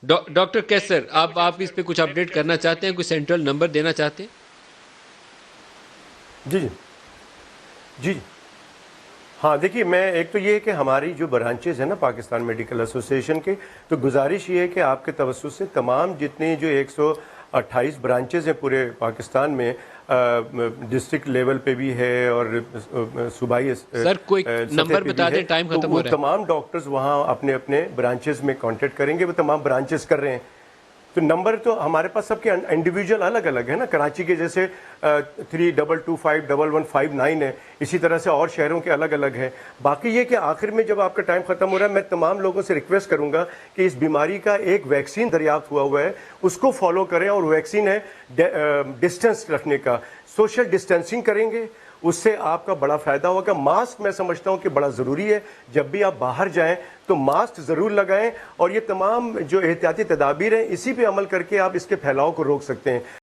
Doctor کیسر، آپ اس پہ کچھ اپڈیٹ کرنا چاہتے ہیں، کوئی سینٹرل نمبر دینا چاہتے ہیں؟ جی جی جی ہاں دیکھیے، میں ایک تو یہ ہے کہ ہماری جو برانچز ہیں نا پاکستان میڈیکل ایسوسیشن کے، تو گزارش یہ ہے کہ آپ کے توسط سے تمام جتنے جو 128 برانچز ہیں پورے پاکستان میں، ڈسٹرکٹ لیول پہ بھی ہے اور صوبائی سر کوئی سطح نمبر پہ بتا بھی ہے، دیں، ٹائم تو ختم وہ ہو رہا ہے۔ تمام ڈاکٹرز وہاں اپنے اپنے برانچز میں کانٹیکٹ کریں گے، وہ تمام برانچز کر رہے ہیں۔ تو نمبر تو ہمارے پاس سب کے انڈیویجول الگ الگ ہے نا، کراچی کے جیسے 32251159 ہے، اسی طرح سے اور شہروں کے الگ الگ ہیں۔ باقی یہ کہ آخر میں جب آپ کا ٹائم ختم ہو رہا ہے، میں تمام لوگوں سے ریکویسٹ کروں گا کہ اس بیماری کا ایک ویکسین دریافت ہوا ہے، اس کو فالو کریں، اور ویکسین ہے ڈسٹنس رکھنے کا، سوشل ڈسٹینسنگ کریں گے، اس سے آپ کا بڑا فائدہ ہوگا۔ ماسک میں سمجھتا ہوں کہ بڑا ضروری ہے، جب بھی آپ باہر جائیں تو ماسک ضرور لگائیں، اور یہ تمام جو احتیاطی تدابیر ہیں اسی پہ عمل کر کے آپ اس کے پھیلاؤ کو روک سکتے ہیں۔